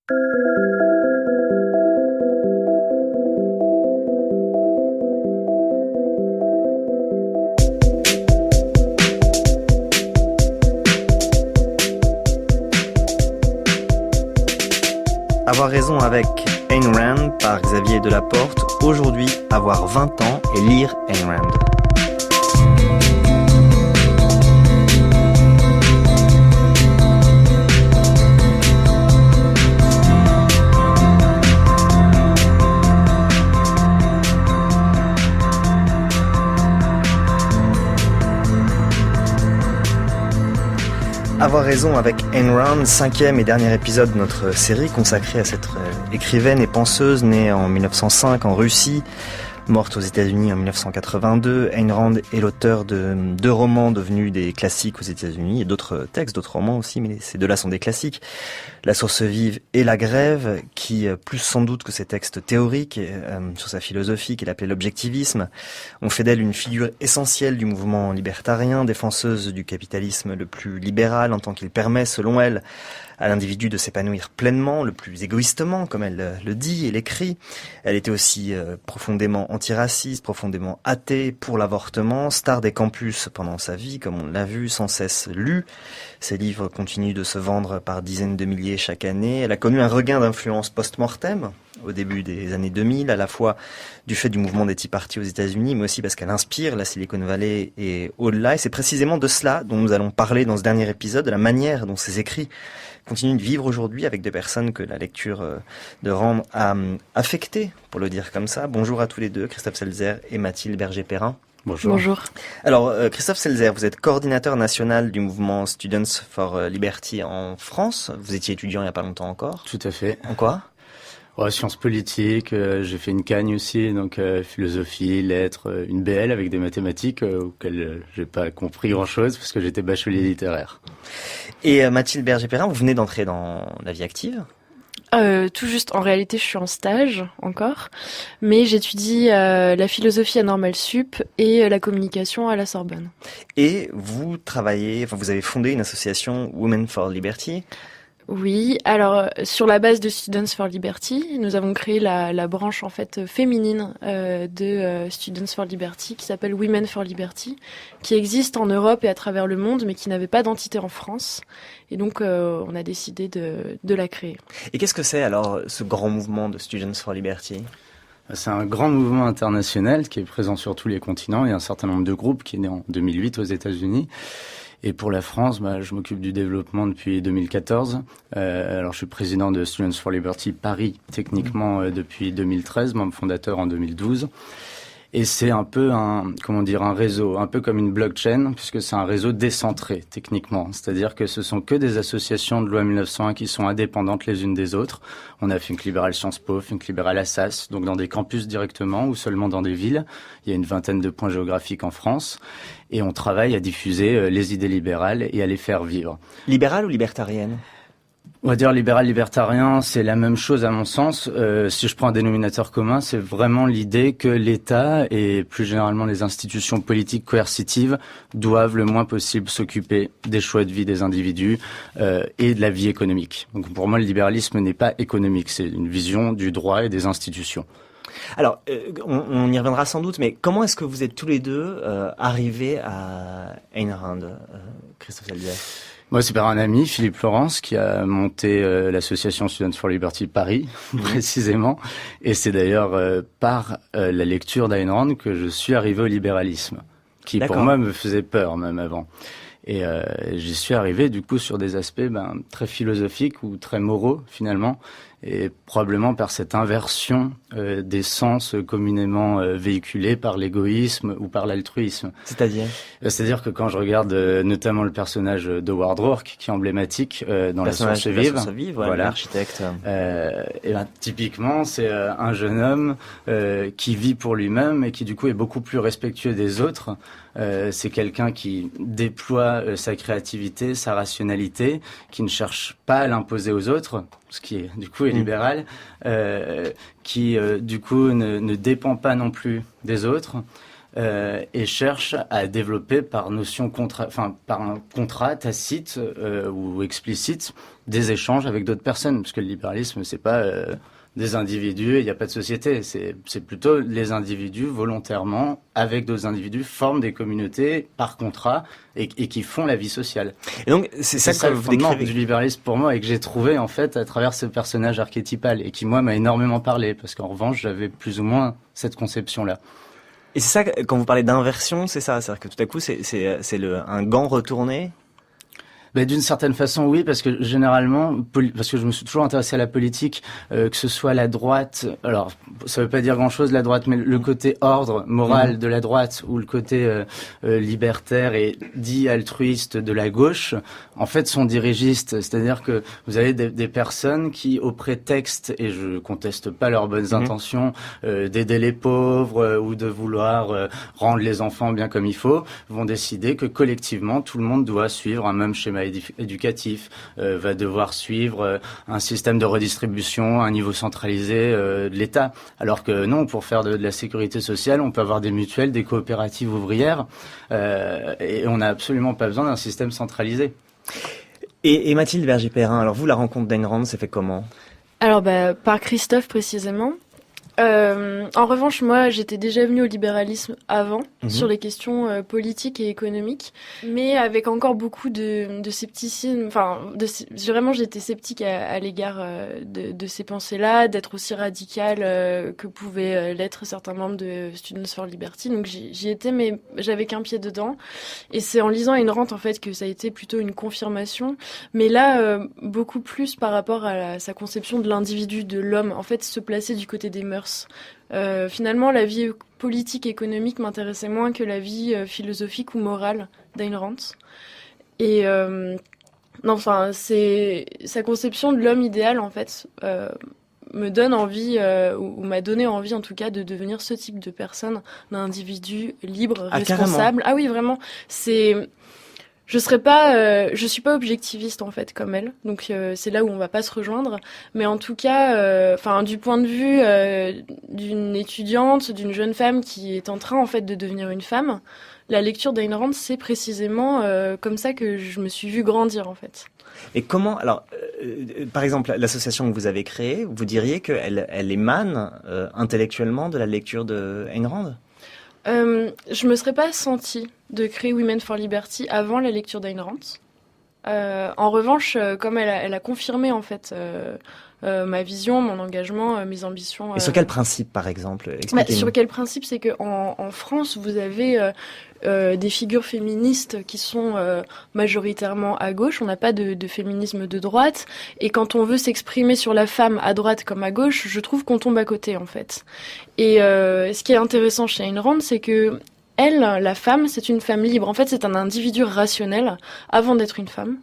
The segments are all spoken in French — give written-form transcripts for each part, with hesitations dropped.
Avoir raison avec Ayn Rand par Xavier Delaporte. Aujourd'hui, avoir 20 ans et lire Ayn Rand. Avoir raison avec Ayn Rand, 5e et dernier épisode de notre série consacrée à cette écrivaine et penseuse née en 1905 en Russie, morte aux États-Unis en 1982. Ayn Rand est l'auteur de 2 romans devenus des classiques aux États-Unis et d'autres textes, d'autres romans aussi, mais ces 2-là sont des classiques. La source vive et La grève, qui, plus sans doute que ses textes théoriques sur sa philosophie qu'elle appelait l'objectivisme, ont fait d'elle une figure essentielle du mouvement libertarien, défenseuse du capitalisme le plus libéral en tant qu'il permet, selon elle, à l'individu de s'épanouir pleinement, le plus égoïstement, comme elle le dit et l'écrit. Elle était aussi profondément antiraciste, profondément athée pour l'avortement, star des campus pendant sa vie, comme on l'a vu, sans cesse lu. Ses livres continuent de se vendre par dizaines de milliers chaque année. Elle a connu un regain d'influence post-mortem au début des années 2000, à la fois du fait du mouvement des Tea Party aux États-Unis, mais aussi parce qu'elle inspire la Silicon Valley et au-delà. Et c'est précisément de cela dont nous allons parler dans ce dernier épisode, de la manière dont ses écrits continuent de vivre aujourd'hui avec des personnes que la lecture de Rand a affectées, pour le dire comme ça. Bonjour à tous les deux, Christophe Selzer et Mathilde Berger-Perrin. Bonjour. Bonjour. Alors, Christophe Selzer, vous êtes coordinateur national du mouvement Students for Liberty en France. Vous étiez étudiant il n'y a pas longtemps encore. Tout à fait. En quoi ? Sciences politiques, j'ai fait une Cagne aussi, donc philosophie, lettres, une BL avec des mathématiques auxquelles j'ai pas compris grand-chose parce que j'étais bachelier littéraire. Et Mathilde Berger-Perrin, vous venez d'entrer dans la vie active ? Tout juste, en réalité, je suis en stage encore, mais j'étudie la philosophie à Normale Sup et la communication à la Sorbonne. Et vous vous avez fondé une association Women for Liberty. Oui, alors sur la base de Students for Liberty, nous avons créé la branche en fait féminine de Students for Liberty qui s'appelle Women for Liberty, qui existe en Europe et à travers le monde, mais qui n'avait pas d'entité en France. Et donc on a décidé de la créer. Et qu'est-ce que c'est alors ce grand mouvement de Students for Liberty ? C'est un grand mouvement international qui est présent sur tous les continents. Il y a un certain nombre de groupes qui est né en 2008 aux États-Unis. Et pour la France, je m'occupe du développement depuis 2014. Alors, je suis président de Students for Liberty Paris, techniquement depuis 2013, membre fondateur en 2012. Et c'est un peu un réseau, un peu comme une blockchain, puisque c'est un réseau décentré, techniquement. C'est-à-dire que ce sont que des associations de loi 1901 qui sont indépendantes les unes des autres. On a Think Libéral Sciences Po, Think Libéral Assas, donc dans des campus directement ou seulement dans des villes. Il y a une vingtaine de points géographiques en France. Et on travaille à diffuser les idées libérales et à les faire vivre. Libérale ou libertarienne ? On va dire libéral-libertarien, c'est la même chose à mon sens. Si je prends un dénominateur commun, c'est vraiment l'idée que l'État et plus généralement les institutions politiques coercitives doivent le moins possible s'occuper des choix de vie des individus et de la vie économique. Donc pour moi, le libéralisme n'est pas économique, c'est une vision du droit et des institutions. Alors, on y reviendra sans doute, mais comment est-ce que vous êtes tous les deux arrivés à Ayn Rand, Christophe Selzer ? Moi, c'est par un ami, Philippe Florence, qui a monté l'association Students for Liberty Paris, précisément. Et c'est d'ailleurs par la lecture d'Ayn Rand que je suis arrivé au libéralisme, qui pour moi me faisait peur même avant. Et j'y suis arrivé du coup sur des aspects très philosophiques ou très moraux finalement, et probablement par cette inversion des sens communément véhiculés par l'égoïsme ou par l'altruisme. C'est-à-dire que quand je regarde notamment le personnage d'Howard Rourke, qui est emblématique dans La Source Vive, voilà, l'architecte. Typiquement, c'est un jeune homme qui vit pour lui-même et qui du coup est beaucoup plus respectueux des autres. C'est quelqu'un qui déploie sa créativité, sa rationalité, qui ne cherche pas à l'imposer aux autres, ce qui est du coup est libéral, qui du coup ne dépend pas non plus des autres, et cherche à développer par par un contrat tacite ou explicite des échanges avec d'autres personnes, parce que le libéralisme c'est pas des individus et il n'y a pas de société, c'est plutôt les individus volontairement avec d'autres individus forment des communautés par contrat et qui font la vie sociale. Et donc c'est ça que le vous fondement décrivez du libéralisme pour moi et que j'ai trouvé en fait à travers ce personnage archétypal et qui moi m'a énormément parlé parce qu'en revanche j'avais plus ou moins cette conception là. Et c'est ça, quand vous parlez d'inversion, c'est ça, c'est-à-dire que tout à coup, c'est un gant retourné. Ben, d'une certaine façon, oui, parce que généralement, parce que je me suis toujours intéressé à la politique, que ce soit la droite, alors ça veut pas dire grand-chose la droite, mais le côté ordre moral de la droite ou le côté libertaire et dit altruiste de la gauche, en fait, sont dirigistes. C'est-à-dire que vous avez des personnes qui, au prétexte, et je conteste pas leurs bonnes intentions, d'aider les pauvres ou de vouloir rendre les enfants bien comme il faut, vont décider que collectivement, tout le monde doit suivre un même schéma éducatif, va devoir suivre un système de redistribution, un niveau centralisé de l'État. Alors que non, pour faire de la sécurité sociale, on peut avoir des mutuelles, des coopératives ouvrières, et on n'a absolument pas besoin d'un système centralisé. Et Mathilde Berger-Perrin, alors vous, la rencontre d'Ayn Rand, c'est fait comment ? Alors, par Christophe précisément. En revanche, moi, j'étais déjà venue au libéralisme avant, sur les questions politiques et économiques, mais avec encore beaucoup de scepticisme. Enfin, vraiment, j'étais sceptique à l'égard de ces pensées-là, d'être aussi radicale que pouvaient l'être certains membres de Students for Liberty. Donc, j'y étais, mais j'avais qu'un pied dedans. Et c'est en lisant Ayn Rand, en fait, que ça a été plutôt une confirmation. Mais là, beaucoup plus par rapport à sa conception de l'individu, de l'homme. En fait, se placer du côté des mœurs. Finalement, la vie politique, économique m'intéressait moins que la vie philosophique ou morale d'Ayn Rand. Et c'est sa conception de l'homme idéal, en fait, me donne envie, ou m'a donné envie, en tout cas, de devenir ce type de personne, d'un individu libre, responsable. Carrément. Ah oui, vraiment. Je suis pas objectiviste en fait comme elle, donc c'est là où on va pas se rejoindre. Mais en tout cas, du point de vue d'une étudiante, d'une jeune femme qui est en train en fait de devenir une femme, la lecture d'Ayn Rand, c'est précisément comme ça que je me suis vue grandir en fait. Et comment, alors, par exemple, l'association que vous avez créée, vous diriez qu'elle émane intellectuellement de la lecture de Ayn Rand ? Je me serais pas sentie de créer Women for Liberty avant la lecture d'Ayn Rand. En revanche, comme elle a confirmé en fait ma vision, mon engagement, mes ambitions. Et sur quel principe, par exemple ? Expliquez-nous. Sur quel principe ? C'est que en France, vous avez des figures féministes qui sont majoritairement à gauche. On n'a pas de féminisme de droite. Et quand on veut s'exprimer sur la femme à droite comme à gauche, je trouve qu'on tombe à côté, en fait. Et ce qui est intéressant chez Ayn Rand, c'est que elle, la femme, c'est une femme libre. En fait, c'est un individu rationnel avant d'être une femme.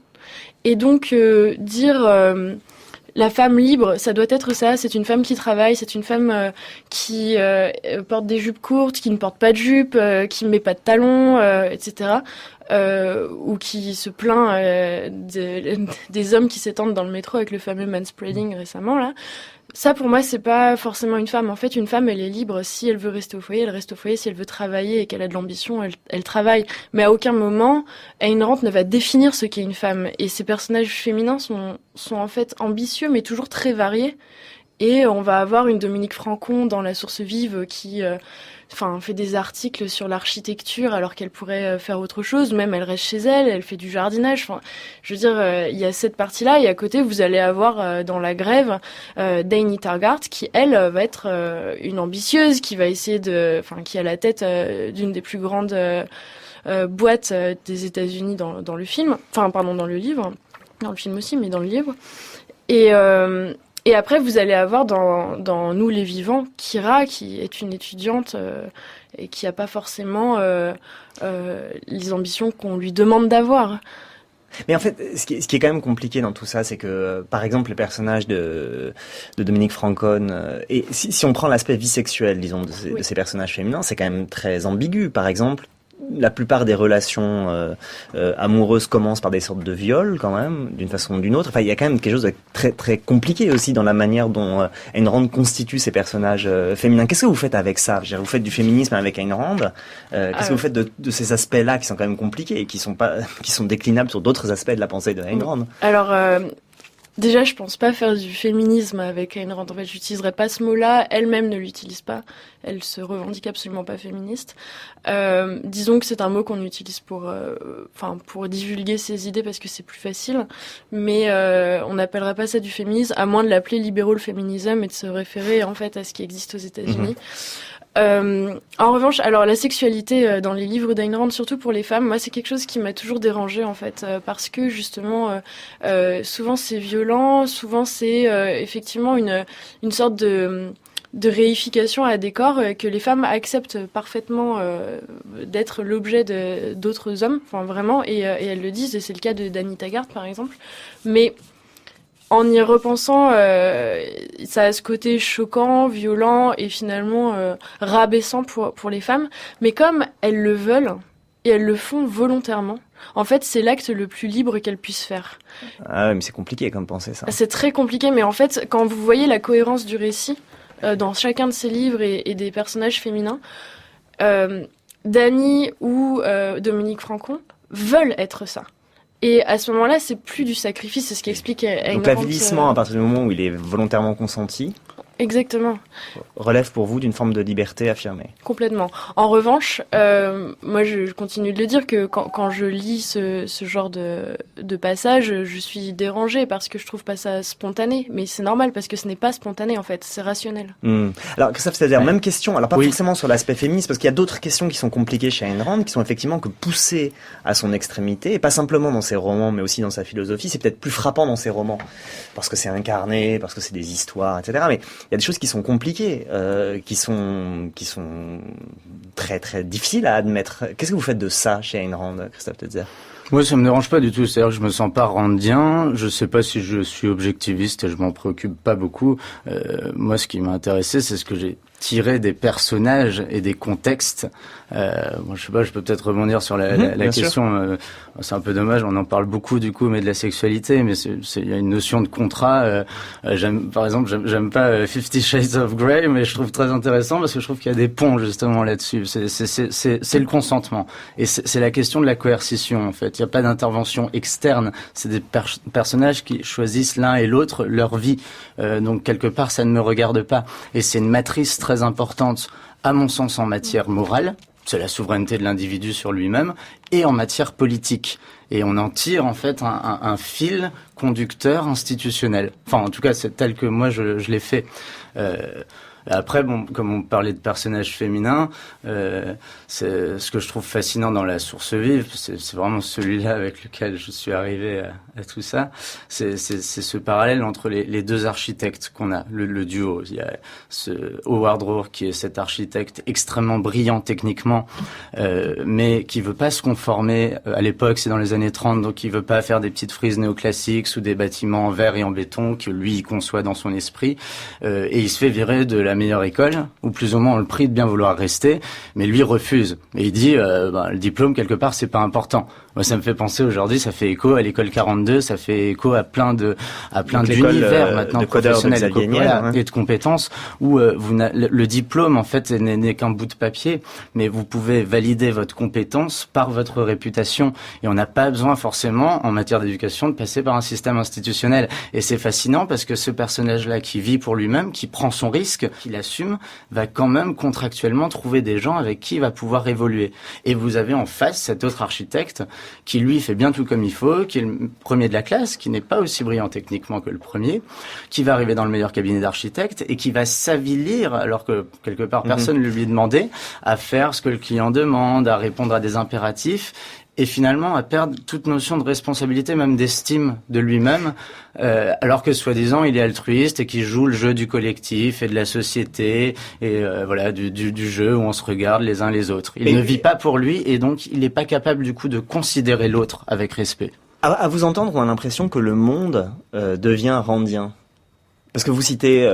Et donc, dire la femme libre, ça doit être ça. C'est une femme qui travaille, c'est une femme qui porte des jupes courtes, qui ne porte pas de jupe, qui ne met pas de talons, etc. Ou qui se plaint des hommes qui s'étendent dans le métro avec le fameux manspreading récemment, là. Ça, pour moi, c'est pas forcément une femme. En fait, une femme, elle est libre. Si elle veut rester au foyer, elle reste au foyer. Si elle veut travailler et qu'elle a de l'ambition, elle travaille. Mais à aucun moment, Ayn Rand ne va définir ce qu'est une femme. Et ces personnages féminins sont en fait ambitieux, mais toujours très variés. Et on va avoir une Dominique Francon dans La Source Vive qui fait des articles sur l'architecture alors qu'elle pourrait faire autre chose. Même elle reste chez elle, elle fait du jardinage. Enfin, je veux dire, il y a cette partie-là et à côté vous allez avoir dans la grève Dany Targart qui elle va être une ambitieuse qui va essayer qui a la tête d'une des plus grandes boîtes des États-Unis dans le film. Dans le livre, dans le film aussi, mais dans le livre. Et après, vous allez avoir dans Nous les vivants, Kira, qui est une étudiante et qui n'a pas forcément les ambitions qu'on lui demande d'avoir. Mais en fait, ce qui est quand même compliqué dans tout ça, c'est que, par exemple, le personnage de Dominique Francon, et si on prend l'aspect vie sexuelle, disons, de ces personnages féminins, c'est quand même très ambigu. Par exemple, la plupart des relations amoureuses commencent par des sortes de viols quand même, d'une façon ou d'une autre. Enfin, il y a quand même quelque chose de très très compliqué aussi dans la manière dont Ayn Rand constitue ses personnages féminins. Qu'est-ce que vous faites avec ça? Vous faites du féminisme avec Ayn Rand. Qu'est-ce que vous faites de ces aspects-là qui sont quand même compliqués et qui sont déclinables sur d'autres aspects de la pensée de Ayn Rand? Alors, déjà, je pense pas faire du féminisme avec Ayn Rand. En fait, j'utiliserai pas ce mot-là. Elle-même ne l'utilise pas. Elle se revendique absolument pas féministe. Disons que c'est un mot qu'on utilise pour divulguer ses idées parce que c'est plus facile. Mais on n'appellerait pas ça du féminisme, à moins de l'appeler libéral féminisme et de se référer en fait à ce qui existe aux États-Unis. En revanche, alors la sexualité dans les livres d'Ayn Rand, surtout pour les femmes, moi c'est quelque chose qui m'a toujours dérangée en fait, parce que justement, souvent c'est violent, souvent c'est effectivement une sorte de réification à des corps que les femmes acceptent parfaitement d'être l'objet d'autres hommes, enfin vraiment, et elles le disent, et c'est le cas de Taggart par exemple, mais en y repensant, ça a ce côté choquant, violent et finalement rabaissant pour les femmes. Mais comme elles le veulent et elles le font volontairement, en fait, c'est l'acte le plus libre qu'elles puissent faire. Ah ouais, mais c'est compliqué comme penser ça. C'est très compliqué, mais en fait, quand vous voyez la cohérence du récit dans chacun de ces livres et des personnages féminins, Dany ou Dominique Francon veulent être ça. Et à ce moment-là, c'est plus du sacrifice, c'est ce qui explique Ayn Rand. Donc l'avilissement, à partir du moment où il est volontairement consenti, exactement, relève pour vous d'une forme de liberté affirmée. Complètement. En revanche, moi je continue de le dire que quand je lis ce genre de passage, je suis dérangée parce que je trouve pas ça spontané. Mais c'est normal parce que ce n'est pas spontané en fait, c'est rationnel. Alors Christophe, c'est-à-dire même question, alors pas forcément sur l'aspect féministe, parce qu'il y a d'autres questions qui sont compliquées chez Ayn Rand, qui sont effectivement que poussées à son extrémité, et pas simplement dans ses romans, mais aussi dans sa philosophie. C'est peut-être plus frappant dans ses romans, parce que c'est incarné, parce que c'est des histoires, etc. Mais il y a des choses qui sont compliquées, qui sont très très difficiles à admettre. Qu'est-ce que vous faites de ça chez Ayn Rand, Christophe Tetzer? Moi, ça me dérange pas du tout. C'est-à-dire que je me sens pas randien. Je sais pas si je suis objectiviste. Je m'en préoccupe pas beaucoup. Moi, ce qui m'a intéressé, c'est ce que j'ai tiré des personnages et des contextes. Moi, je sais pas, je peux peut-être rebondir sur la question. C'est un peu dommage, on en parle beaucoup du coup, mais de la sexualité, mais il y a une notion de contrat. Par exemple, j'aime pas 50 Shades of Grey, mais je trouve très intéressant parce que je trouve qu'il y a des ponts justement là-dessus. C'est le consentement. Et c'est la question de la coercition, en fait. Il n'y a pas d'intervention externe. C'est des personnages qui choisissent l'un et l'autre leur vie. Donc, quelque part, ça ne me regarde pas. Et c'est une matrice très importante, à mon sens, en matière morale. C'est la souveraineté de l'individu sur lui-même, et en matière politique. Et on en tire en fait un fil conducteur institutionnel. Enfin, en tout cas, c'est tel que moi je l'ai fait. Après, bon, comme on parlait de personnages féminins, c'est ce que je trouve fascinant dans La Source Vive, c'est vraiment celui-là avec lequel je suis arrivé à tout ça. C'est ce parallèle entre les deux architectes qu'on a, le duo. Il y a Howard Roark qui est cet architecte extrêmement brillant techniquement, mais qui veut pas se conformer. À l'époque, c'est dans les années 30, donc il veut pas faire des petites frises néoclassiques sous des bâtiments en verre et en béton que lui il conçoit dans son esprit, et il se fait virer de la meilleure école, ou plus ou moins on le prie de bien vouloir rester, mais lui refuse. Et il dit, le diplôme quelque part c'est pas important. Moi ça me fait penser aujourd'hui, ça fait écho à l'école 42, ça fait écho à plein d'univers maintenant professionnels et de compétences où le diplôme en fait n'est qu'un bout de papier, mais vous pouvez valider votre compétence par votre réputation, et on n'a pas besoin forcément en matière d'éducation de passer par un système institutionnel. Et c'est fascinant parce que ce personnage-là qui vit pour lui-même, qui prend son risque, qui l'assume, va quand même contractuellement trouver des gens avec qui il va pouvoir évoluer. Et vous avez en face cet autre architecte qui lui fait bien tout comme il faut, qui est le premier de la classe, qui n'est pas aussi brillant techniquement que le premier, qui va arriver dans le meilleur cabinet d'architectes et qui va s'avilir, alors que quelque part personne ne lui demandait, à faire ce que le client demande, à répondre à des impératifs, et finalement à perdre toute notion de responsabilité, même d'estime de lui-même, alors que soi-disant il est altruiste et qu'il joue le jeu du collectif et de la société, et du jeu où on se regarde les uns les autres. Il ne vit pas pour lui, et donc il n'est pas capable du coup de considérer l'autre avec respect. À vous entendre, on a l'impression que le monde devient randien. Parce que vous citez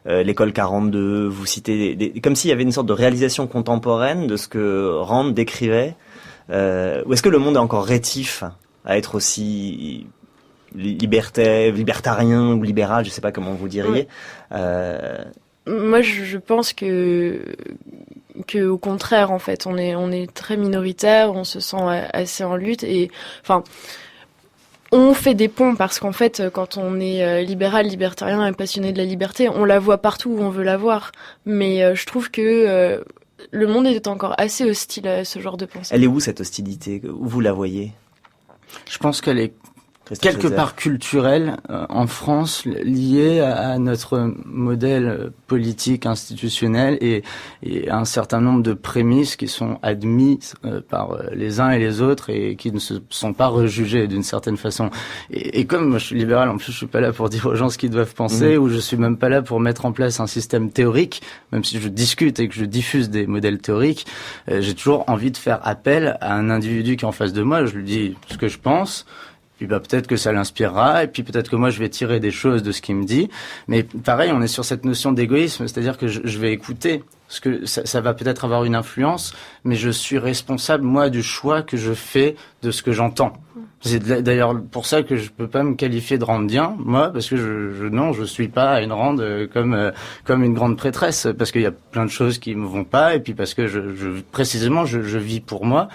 l'école 42, vous citez comme s'il y avait une sorte de réalisation contemporaine de ce que Rand décrivait. Ou est-ce que le monde est encore rétif à être aussi libertarien ou libéral, je sais pas comment vous diriez. Moi, je pense que au contraire, en fait, on est très minoritaire, on se sent assez en lutte et, enfin, on fait des ponts parce qu'en fait, quand on est libéral, libertarien et passionné de la liberté, on la voit partout où on veut la voir. Mais je trouve que le monde est encore assez hostile à ce genre de pensée. Elle est où cette hostilité? Où vous la voyez? Je pense qu'elle est quelque part culturelle en France, liée à notre modèle politique institutionnel et à un certain nombre de prémices qui sont admises par les uns et les autres et qui ne se sont pas rejugées d'une certaine façon. Et comme moi je suis libéral, en plus je suis pas là pour dire aux gens ce qu'ils doivent penser, ou je suis même pas là pour mettre en place un système théorique, même si je discute et que je diffuse des modèles théoriques, j'ai toujours envie de faire appel à un individu qui est en face de moi. Je lui dis ce que je pense. Puis peut-être que ça l'inspirera, et puis peut-être que moi je vais tirer des choses de ce qu'il me dit. Mais pareil, on est sur cette notion d'égoïsme, c'est-à-dire que je vais écouter, parce que ça va peut-être avoir une influence, mais je suis responsable, moi, du choix que je fais de ce que j'entends. C'est d'ailleurs pour ça que je peux pas me qualifier de randien, moi, parce que je suis pas une rande comme une grande prêtresse, parce qu'il y a plein de choses qui me vont pas, et puis parce que précisément je vis pour moi.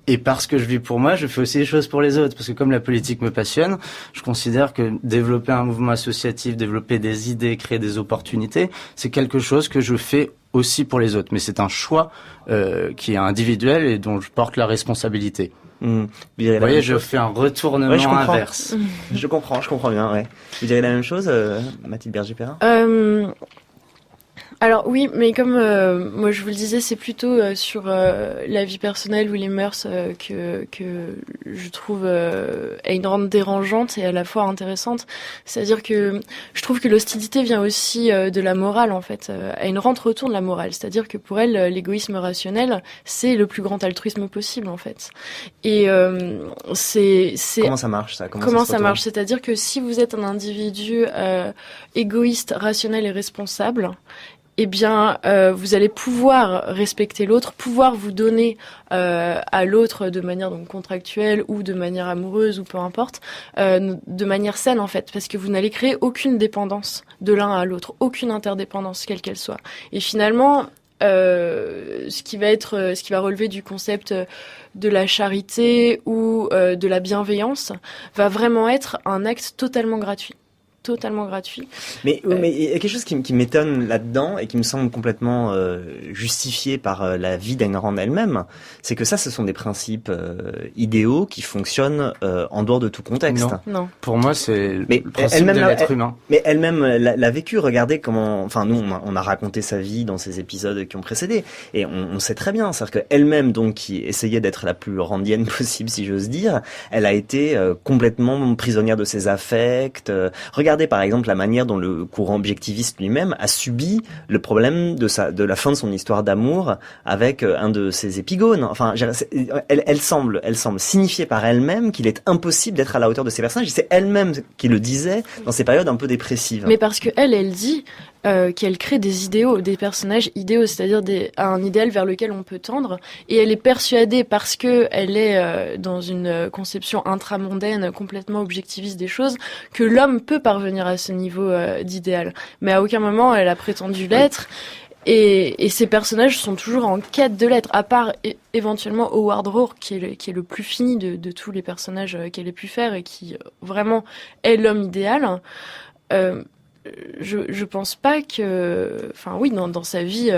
Et parce que je vis pour moi, je fais aussi des choses pour les autres. Parce que comme la politique me passionne, je considère que développer un mouvement associatif, développer des idées, créer des opportunités, c'est quelque chose que je fais aussi pour les autres. Mais c'est un choix qui est individuel et dont je porte la responsabilité. Vous voyez, je fais un retournement inverse. Je comprends bien, ouais. Vous direz la même chose, Mathilde Berger-Perrin? Alors oui, mais comme moi je vous le disais, c'est plutôt sur la vie personnelle ou les mœurs que je trouve Ayn Rand dérangeante et à la fois intéressante. C'est-à-dire que je trouve que l'hostilité vient aussi de la morale en fait. Ayn Rand retourne la morale, c'est-à-dire que pour elle, l'égoïsme rationnel, c'est le plus grand altruisme possible en fait. Et c'est comment ça marche ça? Comment ça marche? C'est-à-dire que si vous êtes un individu égoïste, rationnel et responsable, eh bien, vous allez pouvoir respecter l'autre, pouvoir vous donner à l'autre de manière donc contractuelle ou de manière amoureuse ou peu importe, de manière saine en fait, parce que vous n'allez créer aucune dépendance de l'un à l'autre, aucune interdépendance quelle qu'elle soit. Et finalement, ce qui va relever du concept de la charité ou de la bienveillance va vraiment être un acte totalement gratuit. Mais il y a quelque chose qui m'étonne là-dedans et qui me semble complètement justifié par la vie d'Ayn Rand elle-même, c'est que ce sont des principes idéaux qui fonctionnent en dehors de tout contexte. Non. Pour moi, c'est le principe de l'être humain. Mais elle-même l'a vécu. Regardez comment... Enfin, nous, on a raconté sa vie dans ces épisodes qui ont précédé. Et on sait très bien. C'est-à-dire qu'elle-même, donc, qui essayait d'être la plus randienne possible, si j'ose dire, elle a été complètement prisonnière de ses affects. Regardez par exemple la manière dont le courant objectiviste lui-même a subi le problème de la fin de son histoire d'amour avec un de ses épigones. Enfin, elle semble signifier par elle-même qu'il est impossible d'être à la hauteur de ces personnages. Et c'est elle-même qui le disait dans ces périodes un peu dépressives. Mais parce que elle dit qu'elle crée des idéaux, des personnages idéaux, c'est-à-dire un idéal vers lequel on peut tendre, et elle est persuadée parce que elle est dans une conception intramondaine complètement objectiviste des choses, que l'homme peut parvenir à ce niveau d'idéal. Mais à aucun moment elle a prétendu l'être. Et ces personnages sont toujours en quête de l'être, à part éventuellement Howard Roark, qui est le plus fini de tous les personnages qu'elle ait pu faire et qui vraiment est l'homme idéal. Je pense pas que, enfin oui, dans sa vie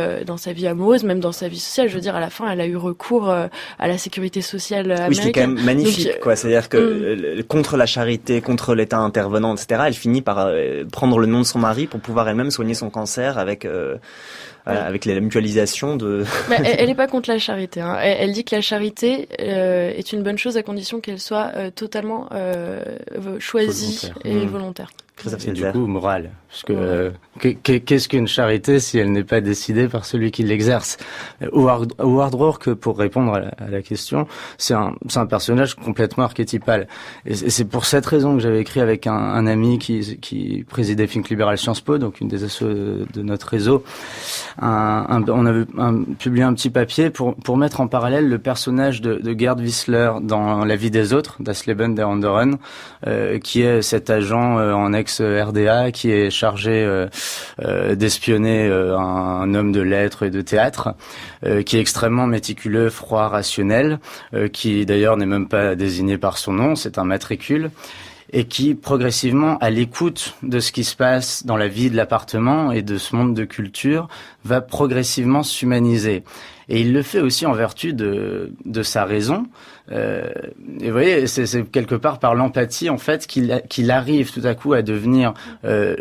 amoureuse, même dans sa vie sociale, je veux dire, à la fin, elle a eu recours à la sécurité sociale américaine. Oui, ce qui est quand même magnifique, donc, quoi. C'est-à-dire que contre la charité, contre l'État intervenant, etc., elle finit par prendre le nom de son mari pour pouvoir elle-même soigner son cancer avec avec la mutualisation de... elle est pas contre la charité. Hein. Elle dit que la charité est une bonne chose à condition qu'elle soit totalement choisie et volontaire. Christophe Et du Seltzer. coup, morale. Parce que qu'est-ce qu'une charité si elle n'est pas décidée par celui qui l'exerce? Howard Roark, pour répondre à la question, c'est un personnage complètement archétypal. Et c'est pour cette raison que j'avais écrit avec un ami qui présidait Think Liberal Sciences Po, donc une des assos de notre réseau. On avait publié un petit papier pour mettre en parallèle le personnage de Gerd Wissler dans La vie des autres, Das Leben der anderen, qui est cet agent en ex-RDA qui est chargé d'espionner un homme de lettres et de théâtre, qui est extrêmement méticuleux, froid, rationnel, qui d'ailleurs n'est même pas désigné par son nom, c'est un matricule, et qui progressivement, à l'écoute de ce qui se passe dans la vie de l'appartement et de ce monde de culture, va progressivement s'humaniser. Et il le fait aussi en vertu de sa raison. Et vous voyez, c'est quelque part par l'empathie en fait qu'il arrive tout à coup à devenir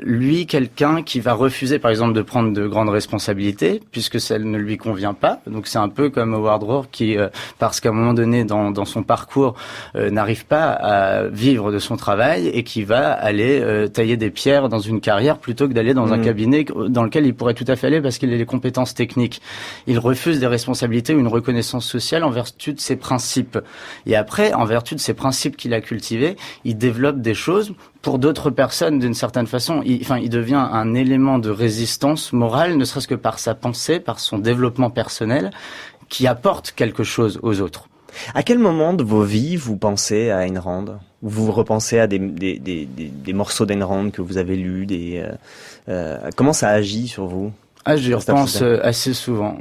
lui quelqu'un qui va refuser par exemple de prendre de grandes responsabilités puisque ça ne lui convient pas. Donc c'est un peu comme Howard Roark qui parce qu'à un moment donné dans son parcours n'arrive pas à vivre de son travail et qui va aller tailler des pierres dans une carrière plutôt que d'aller dans un cabinet dans lequel il pourrait tout à fait aller parce qu'il a les compétences techniques. Il refuse des responsabilités ou une reconnaissance sociale en vertu de ses principes. Et après, en vertu de ces principes qu'il a cultivés, il développe des choses pour d'autres personnes d'une certaine façon. Il devient un élément de résistance morale, ne serait-ce que par sa pensée, par son développement personnel, qui apporte quelque chose aux autres. À quel moment de vos vies vous pensez à Ayn Rand? Vous repensez à des morceaux d'Ayn Rand que vous avez lus, comment ça agit sur vous? J'y repense assez souvent.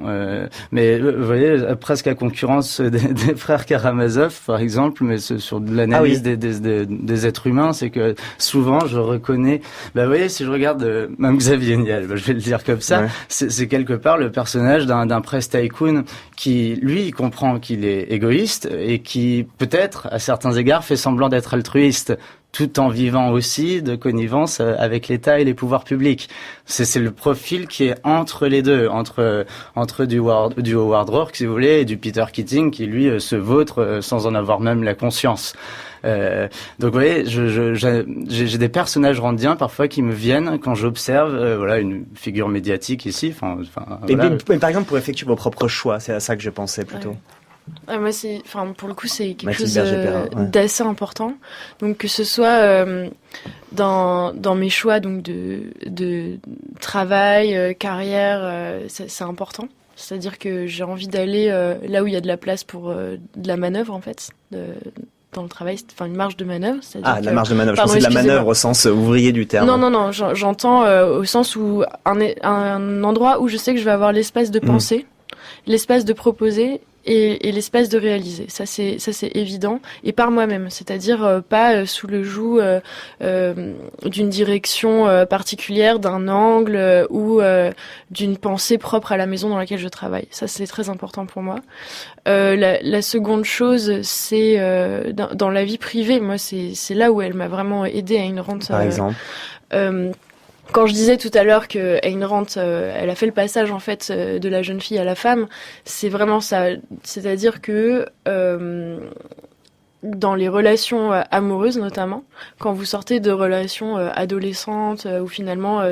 Mais vous voyez, presque à concurrence des frères Karamazov, par exemple, mais sur l'analyse des êtres humains, c'est que souvent je reconnais. Vous voyez, si je regarde même Xavier Niel, je vais le dire comme ça, c'est quelque part le personnage d'un presse tycoon qui, lui, comprend qu'il est égoïste et qui, peut-être, à certains égards, fait semblant d'être altruiste, tout en vivant aussi de connivence avec l'État et les pouvoirs publics. C'est le profil qui est entre les deux, entre du Howard Roark, si vous voulez, et du Peter Keating, qui lui se vautre sans en avoir même la conscience. Donc vous voyez, j'ai des personnages randiens parfois qui me viennent quand j'observe une figure médiatique ici. Mais par exemple pour effectuer vos propres choix, c'est à ça que je pensais plutôt. Moi, pour le coup, c'est quelque chose d'assez important. Donc, que ce soit dans mes choix donc de travail, carrière, c'est important. C'est-à-dire que j'ai envie d'aller là où il y a de la place pour de la manœuvre, en fait. Dans le travail, une marge de manœuvre. La marge de manœuvre. Je pensais de la manœuvre au sens ouvrier du terme. Non, j'entends au sens où un endroit où je sais que je vais avoir l'espace de penser, l'espace de proposer et l'espace de réaliser. Ça c'est évident. Et par moi-même, c'est-à-dire pas sous le joug d'une direction particulière, d'un angle ou d'une pensée propre à la maison dans laquelle je travaille. Ça c'est très important pour moi. La seconde chose, c'est dans la vie privée. Moi, c'est là où elle m'a vraiment aidée à Ayn Rand. Par exemple. Quand je disais tout à l'heure que Ayn Rand, elle a fait le passage en fait de la jeune fille à la femme, c'est vraiment ça. C'est-à-dire que dans les relations amoureuses notamment, quand vous sortez de relations adolescentes où finalement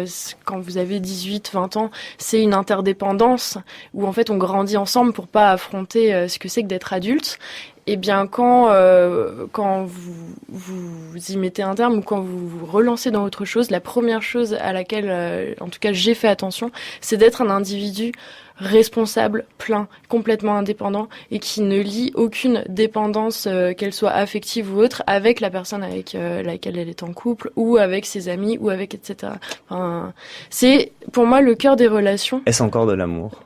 quand vous avez 18-20 ans, c'est une interdépendance où en fait on grandit ensemble pour pas affronter ce que c'est que d'être adulte. Et bien quand vous y mettez un terme ou quand vous vous relancez dans autre chose, la première chose à laquelle en tout cas j'ai fait attention, c'est d'être un individu responsable, plein, complètement indépendant et qui ne lie aucune dépendance, qu'elle soit affective ou autre, avec la personne avec laquelle elle est en couple ou avec ses amis ou avec etc. C'est pour moi le cœur des relations. Est-ce encore de l'amour ?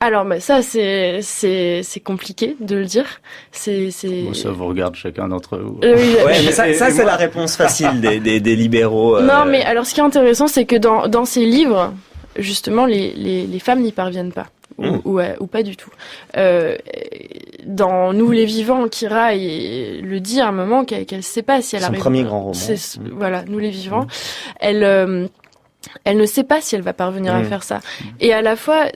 Alors ça c'est compliqué de le dire. Bon, ça vous regarde chacun d'entre vous. Mais ça c'est la réponse facile des libéraux. Non mais alors ce qui est intéressant c'est que dans ces livres justement les femmes n'y parviennent pas. Ou pas du tout. Dans Nous les vivants, Kira le dit à un moment qu'elle sait pas si elle arrive. Son premier grand roman. Voilà, Nous les vivants. Elle ne sait pas si elle va parvenir à faire ça. Et à la fois,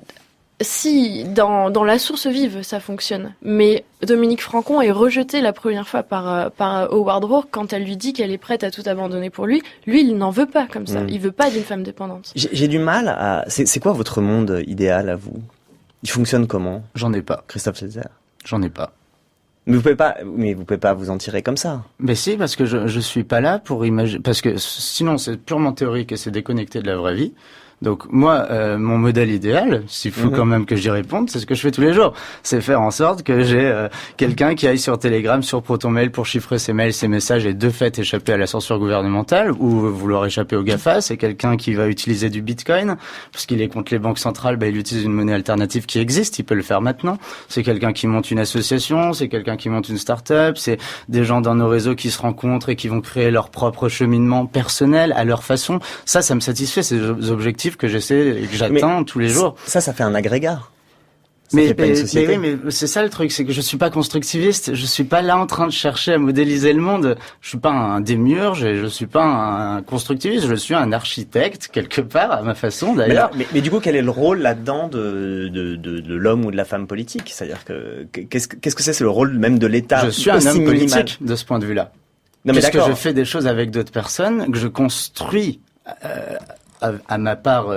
Si, dans la source vive, ça fonctionne. Mais Dominique Franco est rejetée la première fois par Howard Roark quand elle lui dit qu'elle est prête à tout abandonner pour lui. Lui, il n'en veut pas comme ça. Il veut pas d'une femme dépendante. J'ai du mal à... C'est quoi votre monde idéal à vous? Il fonctionne comment? J'en ai pas. Christophe Seltzer? J'en ai pas. Mais vous pouvez pas vous en tirer comme ça. Mais si, parce que je suis pas là pour imaginer, parce que sinon c'est purement théorique et c'est déconnecté de la vraie vie. Donc moi, mon modèle idéal, s'il faut quand même que j'y réponde, c'est ce que je fais tous les jours. C'est faire en sorte que j'ai quelqu'un qui aille sur Telegram, sur ProtonMail pour chiffrer ses mails, ses messages et de fait échapper à la censure gouvernementale ou vouloir échapper au GAFA. C'est quelqu'un qui va utiliser du Bitcoin parce qu'il est contre les banques centrales. Il utilise une monnaie alternative qui existe. Il peut le faire maintenant. C'est quelqu'un qui monte une association. C'est quelqu'un qui monte une start-up. C'est des gens dans nos réseaux qui se rencontrent et qui vont créer leur propre cheminement personnel à leur façon. Ça me satisfait. C'est des objectifs que j'essaie et que j'atteins tous les jours. Ça fait un agrégat. Mais oui, mais c'est ça le truc, c'est que je suis pas constructiviste, je suis pas là en train de chercher à modéliser le monde. Je suis pas un démiurge et je suis pas un constructiviste, je suis un architecte quelque part à ma façon d'ailleurs. Mais du coup, quel est le rôle là-dedans de l'homme ou de la femme politique? C'est-à-dire que qu'est-ce que c'est le rôle même de l'État? Je suis un homme politique de ce point de vue-là. Non, mais puisque je fais des choses avec d'autres personnes, que je construis à ma part,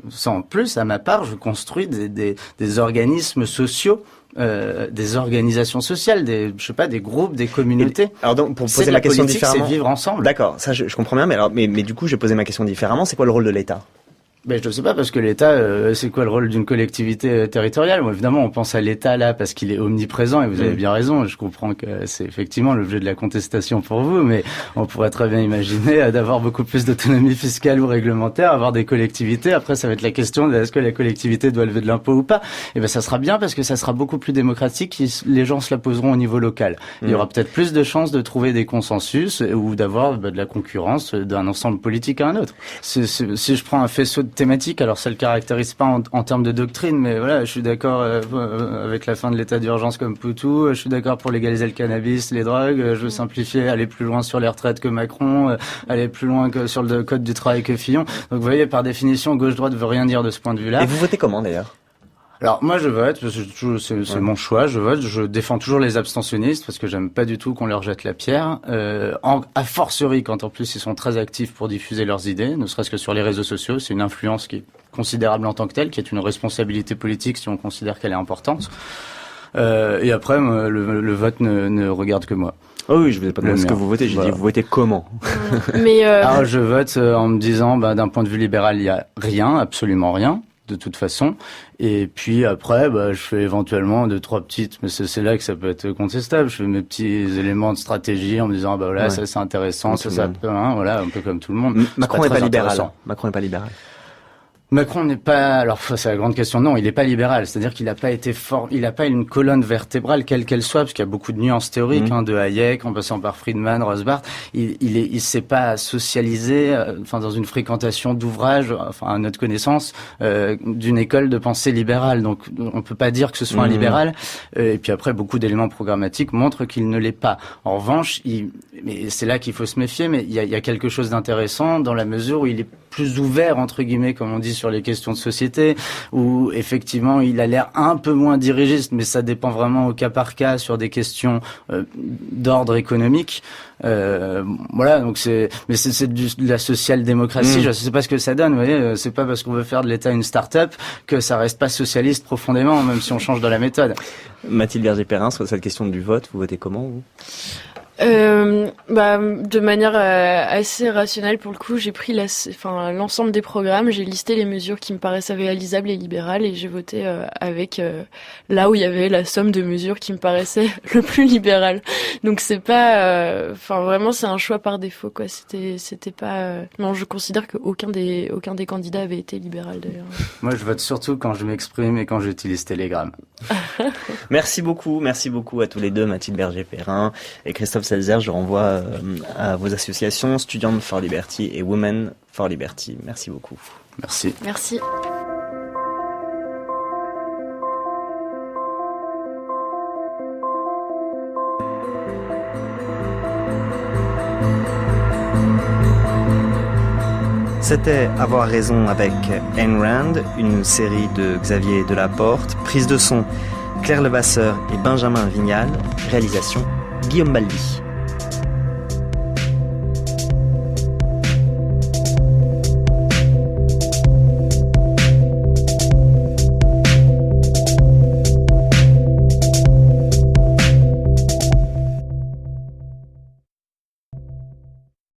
sans plus, à ma part, je construis des organismes sociaux, des organisations sociales, des groupes, des communautés. Alors donc, pour poser ma question différemment, c'est vivre ensemble. D'accord, ça je comprends bien, mais du coup, je vais poser ma question différemment. C'est quoi le rôle de l'État? Ben je ne sais pas, parce que l'État, c'est quoi le rôle d'une collectivité territoriale? Bon, évidemment, on pense à l'État là parce qu'il est omniprésent et vous avez bien raison. Je comprends que c'est effectivement l'objet de la contestation pour vous, mais on pourrait très bien imaginer d'avoir beaucoup plus d'autonomie fiscale ou réglementaire, avoir des collectivités. Après, ça va être la question de est-ce que la collectivité doit lever de l'impôt ou pas? Et ben ça sera bien parce que ça sera beaucoup plus démocratique. Les gens se la poseront au niveau local. Il y aura peut-être plus de chances de trouver des consensus ou d'avoir de la concurrence d'un ensemble politique à un autre. Si je prends un faisceau de thématique, alors ça le caractérise pas en termes de doctrine, mais voilà, je suis d'accord avec la fin de l'état d'urgence comme Poutou, je suis d'accord pour légaliser le cannabis, les drogues, je veux simplifier, aller plus loin sur les retraites que Macron, aller plus loin que sur le code du travail que Fillon. Donc vous voyez, par définition, gauche-droite veut rien dire de ce point de vue-là. Et vous votez comment d'ailleurs? Alors moi je vote, c'est mon choix, je vote, je défends toujours les abstentionnistes parce que j'aime pas du tout qu'on leur jette la pierre, a fortiori quand en plus ils sont très actifs pour diffuser leurs idées, ne serait-ce que sur les réseaux sociaux, c'est une influence qui est considérable en tant que telle, qui est une responsabilité politique si on considère qu'elle est importante. Et après le vote ne regarde que moi. Oh oui, je vous ai pas demandé ce que vous votez, j'ai dit vous votez comment? Mais alors je vote en me disant d'un point de vue libéral, il y a rien, absolument rien. De toute façon, et puis après je fais éventuellement 2-3 petites, mais c'est là que ça peut être contestable, je fais mes petits éléments de stratégie en me disant voilà, ça c'est intéressant, ça peut, voilà, un peu comme tout le monde. Macron n'est pas libéral. Macron n'est pas libéral. Macron n'est pas, alors c'est la grande question, non, il n'est pas libéral, c'est-à-dire qu'il n'a pas été fort, il n'a pas une colonne vertébrale quelle qu'elle soit, parce qu'il y a beaucoup de nuances théoriques, de Hayek, en passant par Friedman, Rothbard, il s'est pas socialisé, dans une fréquentation d'ouvrages, à notre connaissance, d'une école de pensée libérale, donc on peut pas dire que ce soit un libéral, et puis après beaucoup d'éléments programmatiques montrent qu'il ne l'est pas. En revanche, mais c'est là qu'il faut se méfier, mais il y a quelque chose d'intéressant dans la mesure où il est plus ouvert, entre guillemets, comme on dit, sur les questions de société, où effectivement il a l'air un peu moins dirigiste, mais ça dépend vraiment au cas par cas sur des questions d'ordre économique. Voilà, donc c'est de la social-démocratie. Je sais pas ce que ça donne, vous voyez, c'est pas parce qu'on veut faire de l'État une start-up que ça reste pas socialiste profondément, même si on change dans la méthode. Mathilde Berger-Perrin, sur cette question du vote, vous votez comment, vous? De manière assez rationnelle pour le coup, j'ai pris l'ensemble des programmes, j'ai listé les mesures qui me paraissaient réalisables et libérales et j'ai voté avec là où il y avait la somme de mesures qui me paraissaient le plus libérales. Donc c'est pas, vraiment c'est un choix par défaut quoi. C'était pas. Non, je considère qu'aucun des candidats avait été libéral d'ailleurs. Moi, je vote surtout quand je m'exprime et quand j'utilise Telegram. Merci beaucoup à tous les deux, Mathilde Berger-Perrin et Christophe Seltzer. Je renvoie à vos associations Students for Liberty et Women for Liberty. Merci beaucoup. Merci. Merci. C'était Avoir raison avec Ayn Rand, une série de Xavier Delaporte, prise de son Claire Levasseur et Benjamin Vignal, réalisation Guillaume Baldi.